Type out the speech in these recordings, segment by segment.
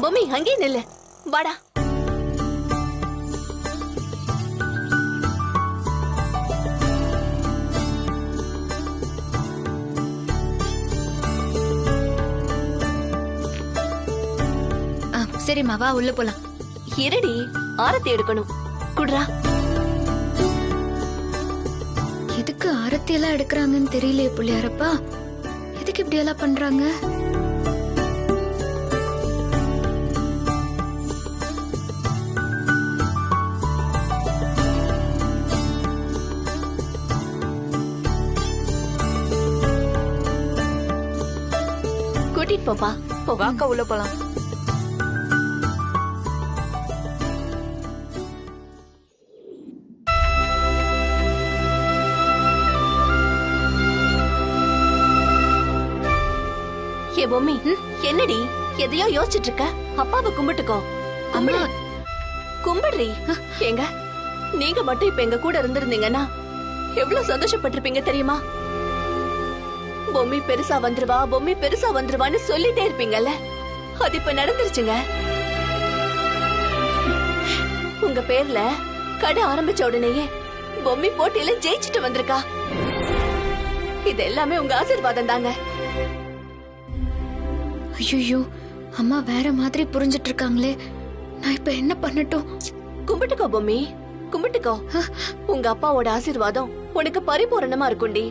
பொம்மி அங்கே நில்லு, வாடா. சரிம்மா வா உள்ள போலாம். இருடி, ஆரத்தி எடுக்கணும். குடுறா. எதுக்கு ஆரத்தி எல்லாம் எடுக்கிறாங்கன்னு தெரியலையே புள்ளியாரப்பா. எதுக்கு இப்படி எல்லாம் பண்றாங்க? கூட்டிட்டு போப்பா. வாக்கா உள்ள போலாம். ஏ பொம்மி, என்னடி எதையோ யோசிச்சுட்டு இருக்க? அப்பாவை கும்பிட்டுக்கோ. அம்மா கும்பிடுறி. ஏங்க, நீங்க மட்டும் இப்ப எங்க கூட இருந்திருந்தீங்கன்னா எவ்வளவு சந்தோஷப்பட்டிருப்பீங்க தெரியுமா? பொம்மி பெருசா வந்துருவா, பொம்மி பெருசா வந்துருவான்னு சொல்லிட்டே இருப்பீங்கல்ல. அது இப்ப நடந்துருச்சுங்க. உங்க பேர்ல கடை ஆரம்பிச்ச உடனேயே பொம்மி போட்டியில ஜெயிச்சுட்டு வந்திருக்கா. இது எல்லாமே உங்க ஆசீர்வாதம் தாங்க. ஐயோ, அம்மா வேற மாதிரி புரிஞ்சிட்டு இருக்காங்களே. நான் இப்ப என்ன பண்ணட்டும்? கும்பிட்டுக்கோ பொம்மி, கும்பிட்டுக்கோ. உங்க அப்பாவோட ஆசீர்வாதம் உனக்கு பரிபூரணமா இருக்கும்டி.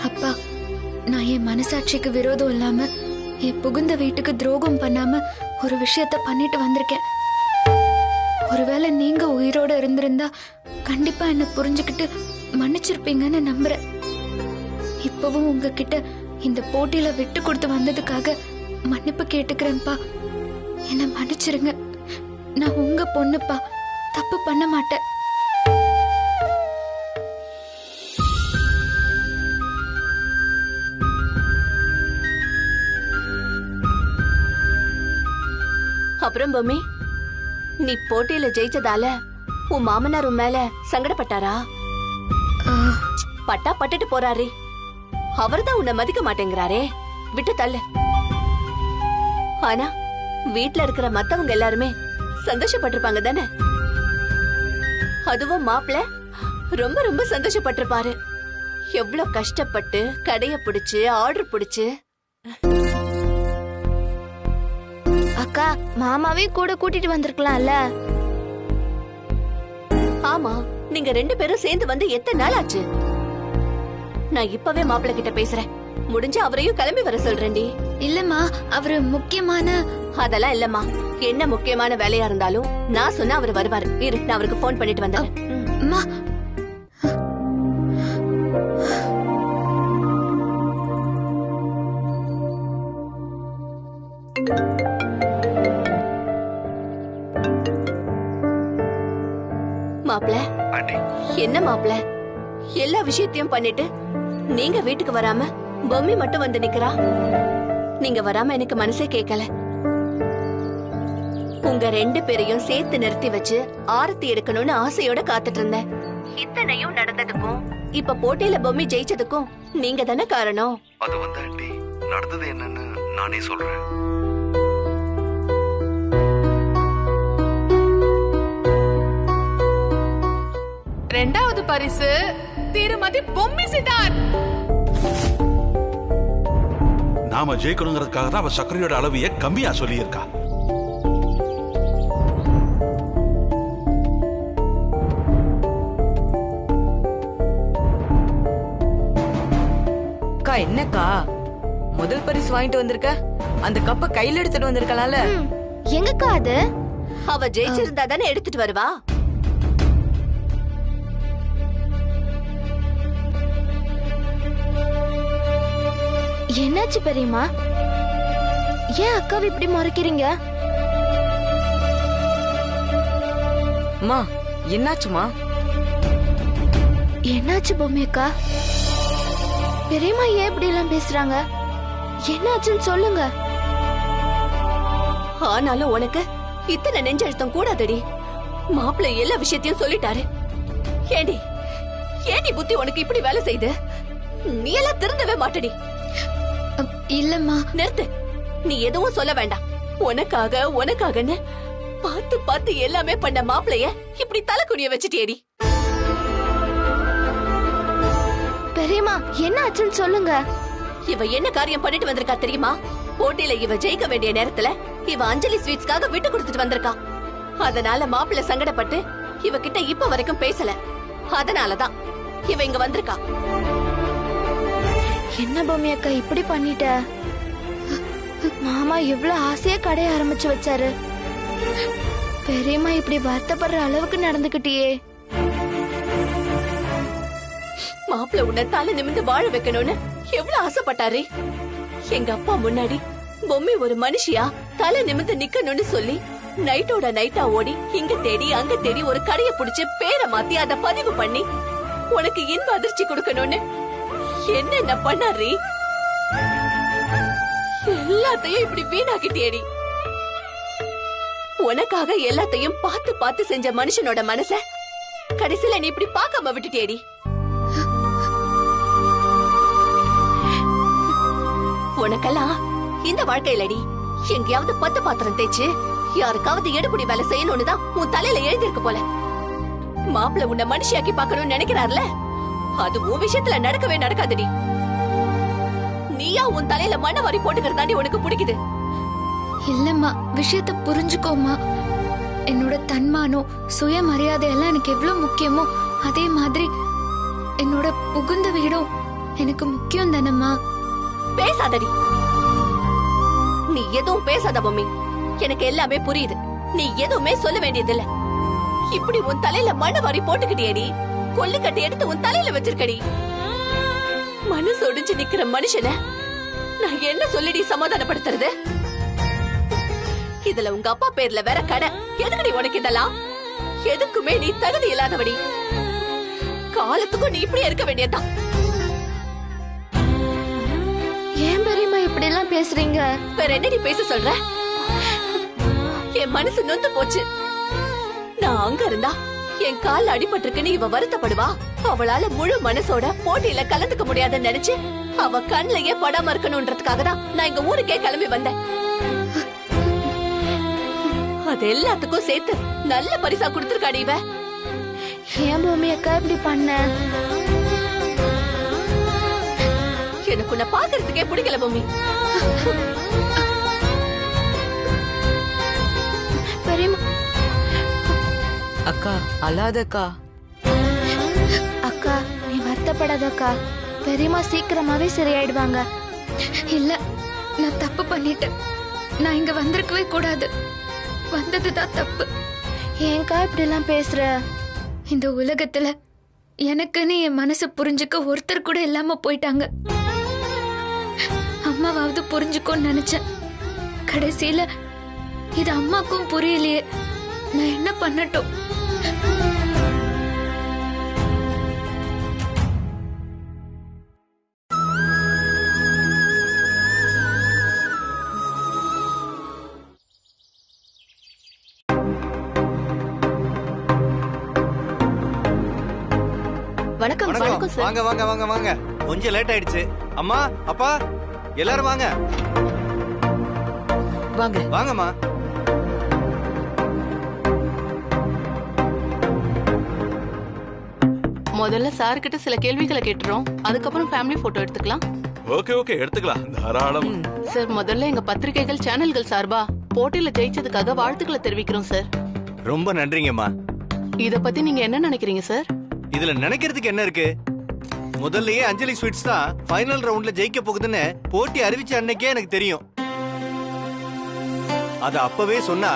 அப்பா, நான் என் மனசாட்சிக்கு விரோதம் இல்லாம என் புகுந்த வீட்டுக்கு துரோகம் பண்ணாம ஒரு விஷயத்த பண்ணிட்டு வந்திருக்கேன். ஒருவேளை நீங்க உயிரோட இருந்திருந்தா கண்டிப்பா என்ன புரிஞ்சுக்கிட்டு மன்னிச்சிருப்பீங்கன்னு நம்புறேன். இப்பவும் உங்ககிட்ட இந்த போட்டியில விட்டு கொடுத்து வந்ததுக்காக மன்னிப்பு கேட்டுக்கிறேன்ப்பா. என்ன மன்னிச்சிருங்க. நான் உங்க பொண்ணுப்பா, தப்பு பண்ண மாட்டேன். அப்புறம் பொம்மி, நீ போட்டியில ஜெயிச்சதால உன் மாமனார் உன் மேல சங்கடப்பட்டாரா? பட்டா பட்டுட்டு போறாரே, அவர்தான் உன்னை மதிக்க மாட்டேங்கிறாரே. விட்டு தள்ளு. ஆனா வீட்ல இருக்கிற மத்தவங்க எல்லாருமே சந்தோஷப்பட்டிருப்பாங்க தானே? அதுவும் மாப்பிள்ள ரொம்ப ரொம்ப சந்தோஷப்பட்டிருப்பாரு. எவ்வளவு கஷ்டப்பட்டு கடைய பிடிச்சு ஆர்டர் பிடிச்சு. அக்கா, மாமாவே கூட கூட்டிட்டு வந்திருக்கலாம்ல. ஆமா, நீங்க 2 பேரும் சேர்ந்து வந்து எத்தனை நாள் ஆச்சு? நான் இப்பவே மாப்பிள்ள கிட்ட பேசுறேன். முடிஞ்ச அவரையும் கிளம்பி வர சொல்றேன்டி. இல்லம்மா, அவரு முக்கியமான... அதெல்லாம் இல்லம்மா. என்ன முக்கியமான வேலையா இருந்தாலும் நான் சொன்னா அவர் வருவாரு. இரு, நான் அவருக்கு போன் பண்ணிட்டு வந்தேன். அம்மா, மாப்பிள்ள, என்ன மாப்பிள்ள, எல்லா விஷயத்தையும் பண்ணிட்டு நீங்க வீட்டுக்கு வராம பொம்மி மட்டும் வந்து நிக்கிறா. நீங்க வராம எனக்கு மனசே கேட்கல. உங்க 2 பேரையும் சேர்த்து நிறுத்தி வச்சு ஆரத்தி எடுக்கணும்னு ஆசையோட காத்துட்டு இருந்தேன். இத்தனையும் நடந்ததுக்கும் இப்ப போட்டியில பொம்மி ஜெயிச்சதுக்கும் நீங்க தானே காரணம். அது வந்து ஆண்டி, நடந்தது என்னன்னு நானே சொல்றேன். ரெண்டாவது பரிசு திருமதி பொம்மி சித்தார்த். நாம ஜெயிக்கணுங்கிறதுக்காக தான் அவ சர்க்கரையோட அளவையே கம்மியா சொல்லியிருக்கா. அக்கா, என்னக்கா முதல் பரிசு வாங்கிட்டு வந்திருக்க? அந்த கப்ப கையில எடுத்துட்டு வந்திருக்கலாம்ல. எங்கக்கா அது? அவ ஜெயிச்சிருந்தா தானே எடுத்துட்டு வருவா. என்னாச்சு பெரியம்மா? ஏன் அக்காவை இப்படி மறைக்கிறீங்க? அம்மா, என்னாச்சுமா? என்னாச்சு பொம்மி அக்கா? பெரியம்மா ஏன் இப்படி எல்லாம் பேசுறாங்க? என்னாச்சுன்னு சொல்லுங்க. ஆனாலும் உனக்கு இத்தனை நெஞ்சழுத்தம் கூடாதடி. மாப்பிள்ளை எல்லா விஷயத்தையும் சொல்லிட்டாரு. ஏண்டி, ஏடி புத்தி உனக்கு இப்படி வேலை செய்து? நீ எல்லாம் திருந்தவே மாட்டடி. இல்லம்மா. நிறுத்து. நீ எதுவும் சொல்ல வேண்டாம். உனக்காகன்னு பார்த்து பார்த்து எல்லாமே பண்ண மாப்பிளைய இப்படி தலைக்குனிய வச்சுட்டேடி. பெரியம்மா என்ன ஆச்சுன்னு சொல்லுங்க. இவ என்ன காரியம் பண்ணிட்டு வந்திருக்கா தெரியுமா? போட்டியில இவ ஜெயிக்க வேண்டிய நேரத்துல இவ அஞ்சலி ஸ்வீட்ஸ்க்காக விட்டு கொடுத்துட்டு வந்திருக்கா. அதனால மாப்பிள்ள சங்கடப்பட்டு இவகிட்ட இப்ப வரைக்கும் பேசல. அதனாலதான் இவ இங்க வந்திருக்கா. என்ன பொம்மி அக்கா இப்படி பண்ணிட்ட? மாமா இவ்வளவு ஆசையா கடைய ஆரம்பிச்சு வச்சாரு. பெரியம்மா இப்படி வருத்தப்படுற அளவுக்கு நடந்துகிட்டியே. மாப்பிள்ள உன்னை தலை நிமிந்து வாழ வைக்கணும்னு எவ்வளவு ஆசைப்பட்டாரு. எங்க அப்பா முன்னாடி பொம்மி ஒரு மனுஷியா தலை நிமிந்து நிக்கணும்னு சொல்லி நைட்டோட நைட்டா ஓடி இங்க தேடி அங்க தேடி ஒரு கடைய புடிச்சு பேரை மாத்தி அத பதிவு பண்ணி உனக்கு இன்ப அதிர்ச்சி கொடுக்கணும்னு என்னென்ன பண்ணாரி. எல்லாத்தையும் இப்படி வீணாக்கிட்டேடி. உனக்காக எல்லாத்தையும் பார்த்து பார்த்து செஞ்ச மனுஷனோட மனச கடைசியில நீ இப்படி பார்க்காம விட்டுட்டேடி. உனக்கெல்லாம் இந்த வாழ்க்கையிலடி எங்கேயாவது 10 பாத்திரம் தேய்ச்சு யாருக்காவது எடுபடி வேலை செய்யணும்னு தான் உன் தலையில எழுதிருக்கு போல. மாப்பிள்ள உன்னை மனுஷியாக்கி பார்க்கணும்னு நினைக்கிறார்ல, அது உன் விஷயத்துல நடக்கவே நடக்காதடி. நீயா உன் தலையில மண்ணை வாரி போட்டுக்கிறதாண்டி உனக்கு பிடிக்குது. இல்லம்மா, விஷயத்த புரிஞ்சுக்கோமா. என்னோட தன்மானம் சுயமரியாதை எல்லாம் எனக்கு எவ்வளவு முக்கியமோ அதே மாதிரி என்னோட புகுந்த வீடும் எனக்கு முக்கியம் தானம்மா. பேசாதடி. நீ எதுவும் பேசாத பொம்மி. எனக்கு எல்லாமே புரியுது. நீ எதுவுமே சொல்ல வேண்டியதில்ல. இப்படி உன் தலையில மண்ணை வாரி போட்டுக்கிட்டேடி. கொல்லிக்கட்டை எடுத்து உன் தலையில வச்சிருக்கடி. மனசு ஒடிஞ்சு நிக்கிற மனுஷன நான் என்ன சொல்லிடி சமாதானப்படுத்துறது? இதுல உங்க அப்பா பேர்ல வேற கடை. எதுக்குடி உனக்கு இதெல்லாம்? எதுக்குமே நீ தகுதி இல்லாதவடி. காலத்துக்கும் நீ இப்படி இருக்க வேண்டியதான். ஏன் பெரியம்மா இப்படி எல்லாம் பேசுறீங்க? வேற என்னடி பேச சொல்ற? என் மனசு நொந்து போச்சு. நான் அங்க இருந்தா என் கால் அடிபட்டிருக்குன்னு இவ வருத்தப்படுவா. அவளால முழு மனசோட போட்டியில கலந்துக்க முடியாதுன்னு நினைச்சு அவ கண்ணிலேயே படாம இருக்கணும்ன்றதுக்காக தான் நான் இங்க ஊருக்கே கிளம்பி வந்தேன். அது எல்லாத்துக்கும் சேர்த்து நல்ல பரிசா கொடுத்திருக்காடி இவ. ஏன் பொம்மி அக்கா இப்படி பண்ண? எனக்கு உன்னை பாக்குறதுக்கே பிடிக்கல பொம்மி. பெரியம்மா. அக்கா அழாதக்கா. அக்கா நீ வருத்தப்படாதக்கா. பெரியம்மா சீக்கிரமாவே சரியாயிடுவாங்க. இல்ல, நான் தப்பு பண்ணிட்டேன். நான் இங்க வந்திருக்கவே கூடாது. வந்ததுதான் தப்பு. ஏன்க்கா இப்படி எல்லாம் பேசுற? இந்த உலகத்துல எனக்குன்னு என் மனசு புரிஞ்சுக்க ஒருத்தர் கூட இல்லாம போயிட்டாங்க. அம்மாவாவது புரிஞ்சுக்கோன்னு நினைச்சேன். கடைசியில இது அம்மாக்கும் புரியலையே. நான் என்ன பண்ணட்டும்? வணக்கம். வணக்கம் சார். வாங்க வாங்க வாங்க வாங்க. கொஞ்சம் லேட் ஆயிடுச்சு. அம்மா அப்பா எல்லாரும் வாங்க வாங்க வாங்கம்மா. முதல்ல சார் கிட்ட சில கேள்விகளை கேட்டுறோம். அதுக்கப்புறம் ஃபேமிலி போட்டோ எடுத்துக்கலாம். ஓகே எடுத்துக்கலாம், தாராளம். சார், முதல்ல எங்க பத்திரிகைகள் சேனல்கள் சார்பா போட்டியில ஜெயிச்சதுக்காக வாழ்த்துக்களை தெரிவிக்கிறோம் சார். ரொம்ப நன்றிங்கம்மா. இத பத்தி நீங்க என்ன நினைக்கிறீங்க சார்? இதுல நினைக்கிறதுக்கு என்ன இருக்கு? முதல்லயே அஞ்சலி ஸ்வீட்ஸ் தான் ஃபைனல் ரவுண்ட்ல ஜெயிக்க போகுதுன்னு போட்டி அறிவிச்ச அன்னைக்கே எனக்கு தெரியும். அத அப்பவே சொன்னா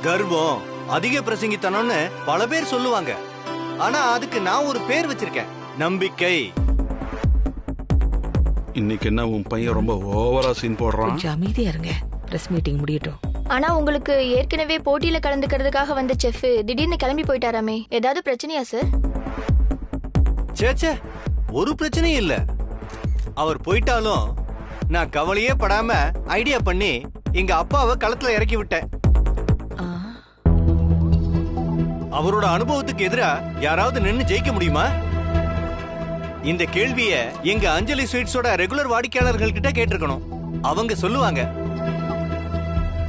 கர்வம், அதிக பிரசங்கித்தனம்னு பல பேர் சொல்லுவாங்க. ஆனா அதுக்கு நான் ஒரு பேர் வச்சிருக்கேன், நம்பிக்கை. இன்னைக்கு என்ன உன் பையன் ரொம்ப ஓவரா சீன் போடுறான்? கொஞ்சம் அமைதியா இருங்க, பிரஸ் மீட்டிங் முடியட்டும். ஆனா உங்களுக்கு ஏற்கனவே போட்டியில கலந்துக்கிறதுக்காக வந்த செஃப் திடீர்னு கிளம்பி போயிட்டாராமே, ஏதாவது பிரச்சனையா சார்? சேச்சே, ஒரு பிரச்சனையும் இல்ல. அவர் போயிட்டாலும் நான் கவலையே படாம ஐடியா பண்ணி எங்க அப்பாவை களத்துல இறக்கி விட்டேன். அவரோட அனுபவத்துக்கு எதிரா யாராவது நின்னு ஜெயிக்க முடியுமா? இந்த கேள்விய எங்க அஞ்சலி ஸ்வீட்ஸோட ரெகுலர் வாடிக்கையாளர்கள் கிட்ட கேட்டிருக்கணும். அவங்க சொல்லுவாங்க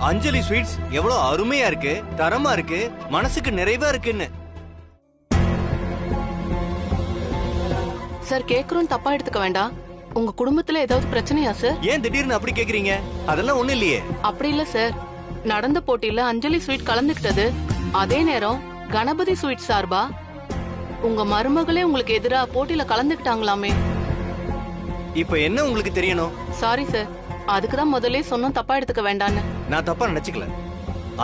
அஞ்சலி ஸ்வீட்ஸ் எவ்வளவு அருமையா இருக்கு, தரமா இருக்கு, மனசுக்கு நிறைவா இருக்குன்னு. சார் கேக்குறோம் தப்பா எடுத்துக்க வேண்டாம். உங்க குடும்பத்துல ஏதாவது பிரச்சனையா சார்? ஏன் திடீர்னு அப்படி கேக்குறீங்க? அதெல்லாம் ஒண்ணு இல்லையே. அப்படி இல்ல சார், நடந்த போட்டியில அஞ்சலி ஸ்வீட் கலந்துக்கிட்டது. அதே நேரம் கணபதி ஸ்வீட் சார்பா உங்க மருமகளே உங்களுக்கு எதிரா போட்டியில கலந்துக்கிட்டாங்களாமே. இப்ப என்ன உங்களுக்கு தெரியணும்? சாரி சார், அதுக்குதான் முதல்ல சொன்னோம் தப்பா எடுத்துக்க வேண்டான்னு. நான் தப்பா நினைச்சுக்கல.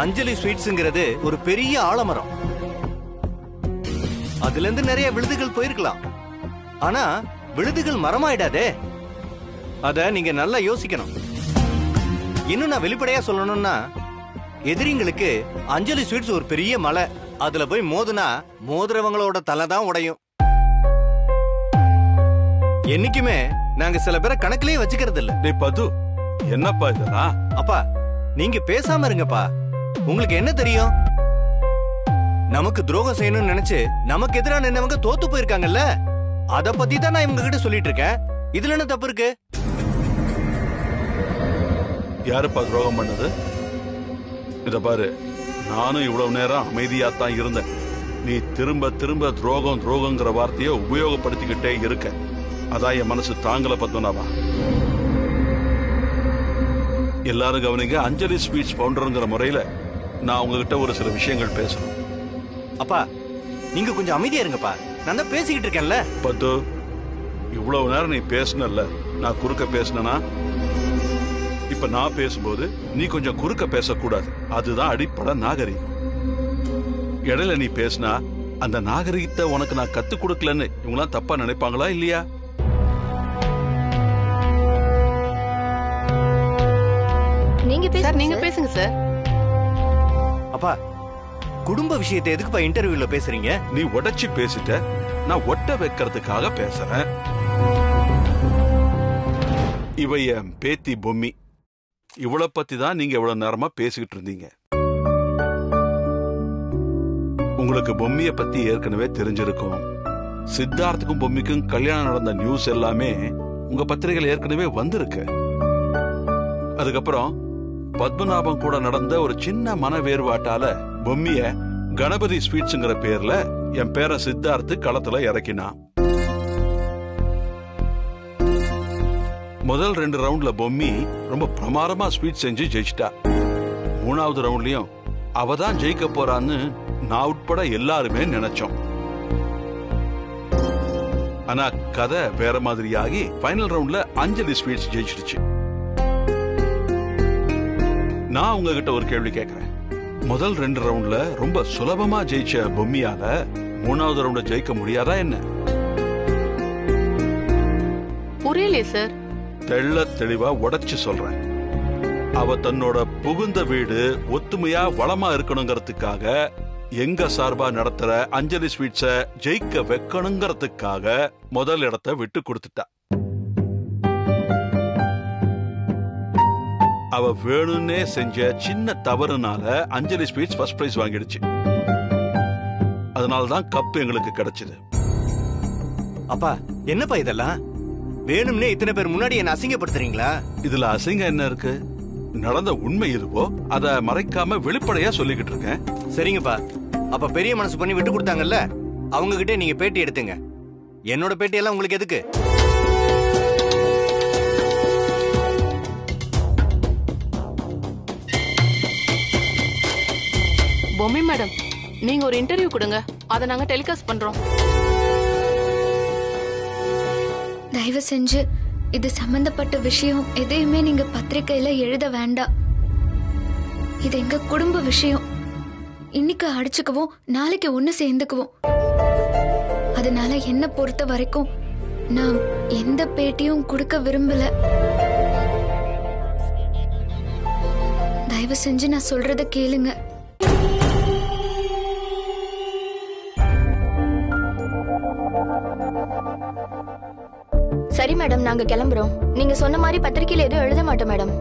அஞ்சலி ஸ்வீட்ஸ்ங்கிறது ஒரு பெரிய ஆலமரம். அதுல இருந்து நிறைய விழுதுகள் போயிருக்கலாம். ஆனா விழுதுகள் மரமாயிடாதே. அத நீங்க நல்லா யோசிக்கணும். இன்னும் நான் வெளிப்படையா சொல்லணும்னா, எதிரிங்களுக்கு அஞ்சலி ஸ்வீட்ஸ் ஒரு பெரிய மலை. அதுல போய் மோதுனா மோதுறவங்களோட தலை தான் உடையும். என்னைக்குமே நாங்க சில பேரை கணக்கிலேயே வச்சுக்கிறது இல்ல. டேய் பது, என்னப்பா இதெல்லாம்? அப்பா நீங்க பேசாம இருங்கப்பா. உங்களுக்கு என்ன தெரியும்? நமக்கு துரோகம் செய்யணும்னு நினைச்சு நமக்கு எதிராக நின்னவங்க தோத்து போயிருக்காங்கல்ல, அத பத்தி தான் நான் இவங்க கிட்ட சொல்லிட்டு இருக்கேன். இதுல என்ன தப்பு இருக்கு? யாருப்பா துரோகம் பண்ணது? இத பாரு, நானும் இவ்வளவு நேரம் அமைதியாத்தான் இருந்தேன். நீ திரும்ப திரும்ப துரோகம் துரோகங்கிற வார்த்தையை உபயோகப்படுத்திக்கிட்டே இருக்க. அதான் என் மனசு தாங்கல பத்மநாபா. எல்லாரும் கவனிங்க, அஞ்சலி ஸ்வீட்ஸ் பவுண்டர்ங்கிற முறையில நான் உங்ககிட்ட ஒரு சில விஷயங்கள் பேசணும். அப்பா நீங்க கொஞ்சம் அமைதியா இருங்கப்பா. நான் தான் பேசிக்கிட்டு இருக்கேன்ல. பத்து, இவ்வளவு நேரம் நீ பேசினல்ல, நான் குறுக்க பேசினா? இப்ப நான் பேசும்போது நீ கொஞ்சம் குறுக்க பேசக்கூடாது. அதுதான் அடிப்படை நாகரிகம். இடையில நீ பேசினா அந்த நாகரிகத்தை உனக்கு நான் கத்து கொடுக்கலன்னு இவங்களாம் தப்பா நினைப்பாங்களா இல்லையா? நீங்க பேசுங்க சார். அப்பா குடும்ப விஷயத்தை எதுக்குப்பா இன்டர்வியூல பேசுறீங்க? நீ உடைச்சு பேசிட்ட, நான் ஒட்ட வைக்கிறதுக்காக பேசுறேன். இவ என் பேத்தி பொம்மி. இவளை பத்தி தான் நீங்க இவ்வளவு நேரமா பேசிக்கிட்டு இருந்தீங்க. உங்களுக்கு பொம்மிய பத்தி ஏற்கனவே தெரிஞ்சிருக்கும். சித்தார்த்துக்கும் பொம்மிக்கும் கல்யாணம் நடந்த நியூஸ் எல்லாமே உங்க பத்திரிகையில் ஏற்கனவே வந்திருக்கு. அதுக்கப்புறம் பத்மநாபம் கூட நடந்த ஒரு சின்ன மன வேறுபாட்டால பொம்மிய கணபதி ஸ்வீட்ஸ்ங்கிற பேர்ல என் பேர சித்தார்த்து களத்துல இறக்கினான். முதல் 2 ரவுண்ட்ல பொம்மி ரொம்ப பிரமாதமா ஸ்வீட் செஞ்சு ஜெயிச்சிட்டா. 3வது ரவுண்ட்லயும் அவ தான் ஜெயிக்க போறான்னு நான் உட்பட எல்லாருமே நினைச்சோம். ஆனா கதை வேற மாதிரியாகி ஃபைனல் ரவுண்ட்ல அஞ்சலி ஸ்வீட்ஸ் ஜெயிச்சிடுச்சு. நான் உங்ககிட்ட ஒரு கேள்வி கேட்கிறேன். முதல் 2 ரவுண்ட்ல ரொம்ப சுலபமா ஜெயிச்ச பொம்மியால 3வது ரவுண்ட ஜெயிக்க முடியாதா என்ன? புரியலையே சார். தெள்ள தெளிவா உடைச்சு சொல்றேன். அவ தன்னோட புகுந்த வீடு ஒத்துமையா வளமா இருக்கணுங்கிறதுக்காக, எங்க சார்பா நடத்துற அஞ்சலி ஸ்வீட்ஸ ஜெயிக்க வைக்கணுங்கிறதுக்காக முதல் இடத்தை விட்டு கொடுத்துட்டா. அவ வேணும்னே செஞ்ச சின்ன தவறுனால அஞ்சலி ஸ்வீட்ஸ் ஃபர்ஸ்ட் பிரைஸ் வாங்கிடுச்சு. அதனாலதான் கப் எங்களுக்கு கிடைச்சது. அப்பா என்னப்பா இதெல்லாம்? வேணும்னே இத்தனை பேர் முன்னாடி என்ன அசிங்கப்படுத்துறீங்களா? இதுல அசிங்கம் என்ன இருக்கு? நடந்த உண்மை இதுவோ அத மறைக்காம வெளிப்படையா சொல்லிக்கிட்டு இருக்கேன். சரிங்கப்பா, அப்ப பெரிய மனசு பண்ணி விட்டு கொடுத்தாங்கல்ல, அவங்க கிட்ட நீங்க பேட்டி எடுத்துங்க. என்னோட பேட்டி எல்லாம் உங்களுக்கு எதுக்கு? பொம்மி மேடம், நீங்க ஒரு இன்டர்வியூ கொடுங்க, அதை நாங்க டெலிகாஸ்ட் பண்றோம். தயவு செஞ்சு இது சம்பந்தப்பட்ட விஷயம் எதையுமே நீங்க பத்திரிக்கையில எழுத வேண்டாம். இது எங்க குடும்ப விஷயம். இன்னைக்கு அடிச்சுக்குவோம், நாளைக்கு ஒண்ணு சேர்ந்துக்குவோம். அதனால என்ன பொறுத்த வரைக்கும் நான் எந்த பேட்டியும் கொடுக்க விரும்பல. தயவு செஞ்சு நான் சொல்றத கேளுங்க. சரி மேடம், நாங்க கிளம்புறோம். நீங்க சொன்ன மாதிரி பத்திரிக்கையில எதுவும் எழுத மாட்டோம் மேடம்.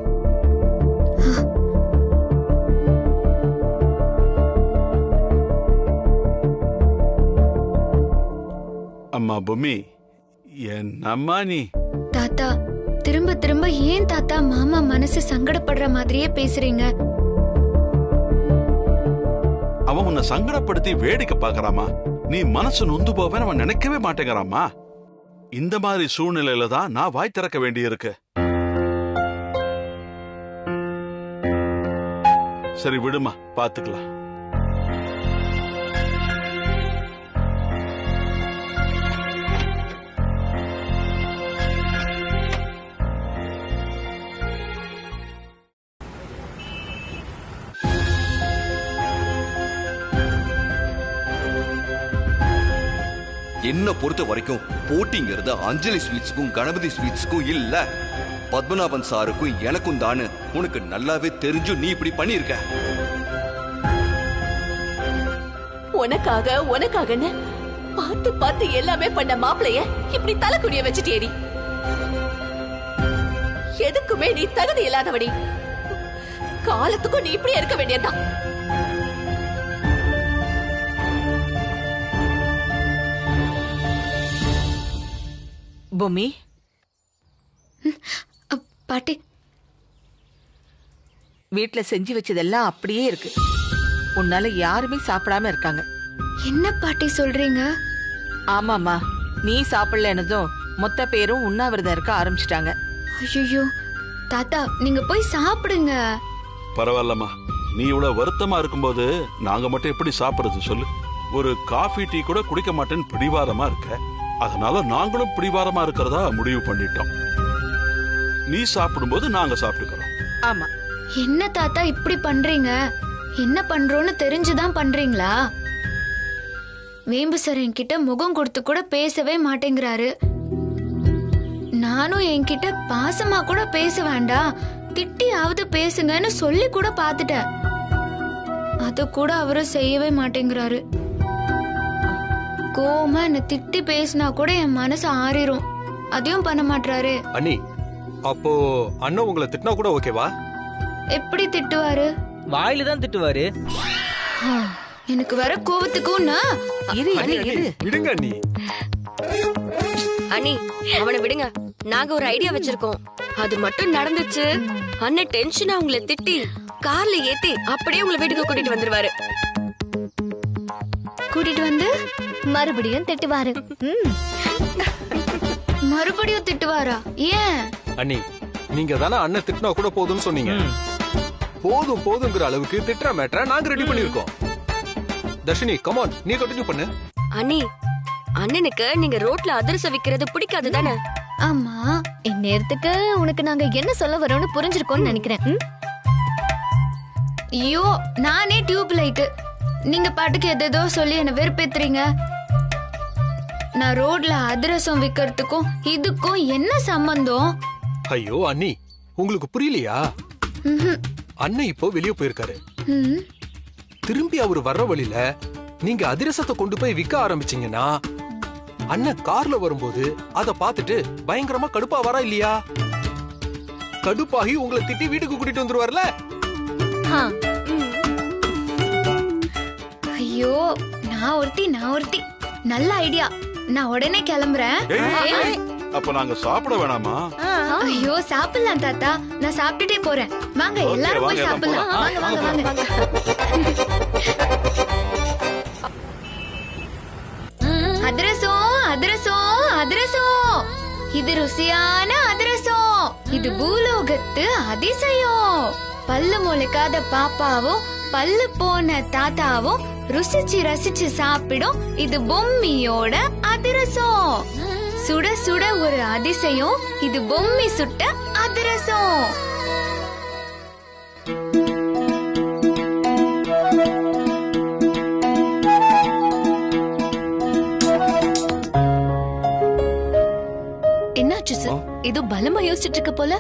அம்மா பொம்மி, என்னம்மா நீ? தாத்தா திரும்ப திரும்ப ஏன் தாத்தா மாமா மனசு சங்கடப்படுற மாதிரியே பேசுறீங்க? அவன் உன்னை சங்கடப்படுத்தி வேடிக்கை பாக்குறாமா. நீ மனசு நொந்து போவேன்னு அவன் நினைக்கவே மாட்டேங்கிறாமா. இந்த மாதிரி சூழ்நிலையில தான் நான் வாய் திறக்க வேண்டியிருக்கு. சரி விடுமா, பாத்துக்கலாம். என்ன பொறுத்த வரைக்கும் போட்டிங்கிறது அஞ்சலி ஸ்வீட்ஸுக்கும் கணபதி ஸ்வீட்ஸுக்கும் இல்ல, பத்மநாபன் சாருக்கும் எனக்கும் தானு உனக்கு நல்லாவே தெரிஞ்சு நீ இப்படி பண்ணிருக்க. உனக்காகன்னு பார்த்து பார்த்து எல்லாமே பண்ண மாப்பிளைய இப்படி தலைக்குடிய வச்சுட்டேடி. எதுக்குமே நீ தகுதி இல்லாதவடி. காலத்துக்கும் நீ இப்படி இருக்க வேண்டியதான். பொம்மி, பாட்டி, வீட்ல செஞ்சு வச்சதெல்லாம் அப்படியே இருக்கு. உன்னால யாருமே சாப்பிடாம இருக்காங்க. என்ன பாட்டி சொல்றீங்க? ஆமாமா, நீ சாப்பிடலனதும் மொத்த பேரும் உண்ணாவிரதம் இருக்க ஆரம்பிச்சிட்டாங்க. ஐயோ தாத்தா, நீங்க போய் சாப்பிடுங்க. பரவாயில்லம்மா, நீ இவ்வளவு வருத்தமா இருக்கும்போது நாங்க மட்டும் எப்படி சாப்பிடுறது சொல்லு? ஒரு காஃபி டீ கூட குடிக்க மாட்டேன்னு பிடிவாதமா இருக்க. அதனால நாங்களும் பிடிவாரமா இருக்கிறதா முடிவு பண்ணிட்டோம். நீ சாப்பிடும்போது நாங்க சாப்பிட்டுக்கிறோம். ஆமா. என்ன தாத்தா இப்படி பண்றீங்க? என்ன பண்றோன்னு தெரிஞ்சுதான் பண்றீங்களா? வேம்பு சார் என்கிட்ட முகம் கொடுத்து கூட பேசவே மாட்டேங்கிறாரு. நானும் என்கிட்ட பாசமா கூட பேச வேண்டாம், திட்டியாவது பேசுங்கன்னு சொல்லி கூட பாத்துட்டேன். அது கூட அவரு செய்யவே மாட்டேங்கிறாரு. கோமா என்ன திட்டி பேசினா கூட என் மனசு ஆறிரும். அதையும் பண்ண மாட்டாரு. அண்ணி, அப்போ அண்ணன் உங்களை திட்டினா கூட ஓகேவா? எப்படி திட்டுவாரு? வாயில தான் திட்டுவாரு. எனக்கு வர கோவத்துக்கும் விடுங்க அண்ணி. அண்ணி, அவனை விடுங்க. நாங்க ஒரு ஐடியா வச்சிருக்கோம். அது மட்டும் நடந்துச்சு, அண்ணன் டென்ஷனா உங்களை திட்டி கார்ல ஏத்தி அப்படியே உங்களை வீட்டுக்கு கூட்டிட்டு வந்துருவாரு. கூட்டிட்டு வந்து மறுபடியும் திட்டுவாரு. மறுபடியும் திட்டுவாரா? ஏன் அண்ணி, நீங்க தானே அண்ணன் திட்டினா கூட போதும்னு சொன்னீங்க. போதும் போதுங்கிற அளவுக்கு திட்டுற மேட்டரை நாங்க ரெடி பண்ணிருக்கோம். தர்ஷினி, கமான், நீ கண்டினியூ பண்ணு. அண்ணி, அண்ணனுக்கு நீங்க ரோட்ல அதிரசம் விக்கிறது பிடிக்காது தானே? ஆமா. இந்நேரத்துக்கு உனக்கு நாங்க என்ன சொல்ல வரோம்னு புரிஞ்சிருக்கோம்னு நினைக்கிறேன். ஐயோ, நானே டியூப் லைட், நீங்க பாட்டுக்கு எதோ சொல்லி என்ன வெறுப்பேத்துறீங்க. நான் ரோட்ல அதிரசம் விக்கிறதுக்கும் இதுக்கும் என்ன சம்பந்தம்? ஐயோ அண்ணி, உங்களுக்கு புரியலையா? அண்ணன் இப்போ வெளியே போயிருக்காரு. திரும்பி அவர் வர்ற வழியில நீங்க அதிரசத்தை கொண்டு போய் விற்க ஆரம்பிச்சீங்கன்னா அண்ணன் கார்ல வரும்போது அத பாத்துட்டு பயங்கரமா கடுப்பா வரா இல்லையா? கடுப்பாகி உங்களை திட்டி வீட்டுக்கு கூட்டிட்டு வந்துருவார்ல. ஐயோ, நான் ஒருத்தி. நல்ல ஐடியா. நான் உடனே கிளம்புறேன். அப்ப நாங்க சாப்பிட வேணாமா? ஐயோ, சாப்பிடலாம் தாத்தா. நான் சாப்பிட்டுட்டே போறேன். வாங்க, எல்லாரும் போய் சாப்பிடலாம். வாங்க. அதிரசம். இது ருசியான அதிரசம். இது பூலோகத்து அதிசயம். பல்லு முளைக்காத பாப்பாவும் பல்லு போன தாத்தாவும் ருசிச்சு ரசிச்சு சாப்பிடும். இது பொம்மியோட அதிரசம். சுட சுட ஒரு அதிசயம். இது பொம்மி சுட்ட அதிரசம். என்னாச்சு சார்? ஏதோ பலமா யோசிச்சுட்டு இருக்க போல.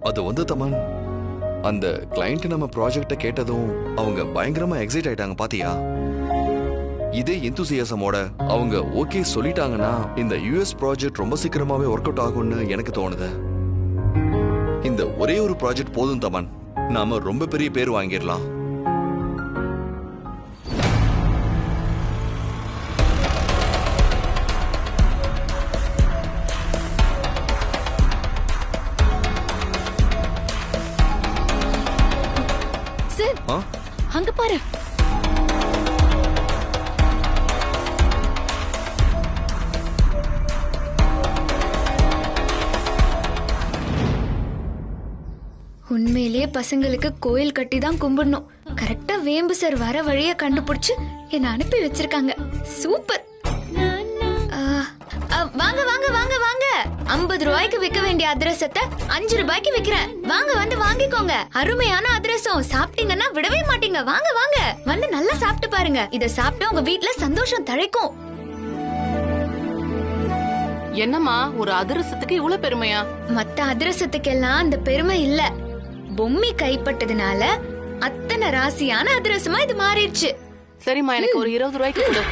அது வந்து தமன், அந்த கிளையண்ட் நம்ம ப்ராஜெக்ட கேட்டதும் அவங்க பயங்கரமா எக்ஸைட் ஆயிட்டாங்க பாத்தியா? இதே எந்தூசியாசமோட அவங்க ஓகே சொல்லிட்டாங்கன்னா இந்த யுஎஸ் ப்ராஜெக்ட் ரொம்ப சீக்கிரமாவே ஒர்க் அவுட் ஆகும்னு எனக்கு தோணுது. இந்த ஒரே ஒரு ப்ராஜெக்ட் போதும் தமன், நாம ரொம்ப பெரிய பேர் வாங்கிடலாம். பாரு. உண்மையிலேயே பசங்களுக்கு கோயில் கட்டி தான் கும்பிடணும். கரெக்டா வேம்பு சார் வர வழிய கண்டுபிடிச்சு என்ன அனுப்பி வச்சிருக்காங்க. சூப்பர். வாங்க வாங்க வாங்க வாங்க. 50 ரூபாய்க்கு விற்க வேண்டிய அதிரசத்தை 5 ரூபாய்க்கு விக்கிறேன். வாங்க வந்து வாங்கிக்கோங்க. அருமையான அதிரசம். சாப்பிட்டீங்கன்னா விடவே மாட்டீங்க. வாங்க வாங்க வந்து நல்லா சாப்பிட்டு பாருங்க. இத சாப்பிட்டு உங்க வீட்ல சந்தோஷம் தழைக்கும். என்னம்மா ஒரு அதிரசத்துக்கு இவ்வளவு பெருமையா? மத்த அதிரசத்துக்கெல்லாம் அந்த பெருமை இல்ல. பொம்மி கைப்பட்டதுனால அத்தனை ராசியான அதிரசமா இது மாறிடுச்சு. சரிம்மா, எனக்கு ஒரு 20 ரூபாய்க்கு கொடு.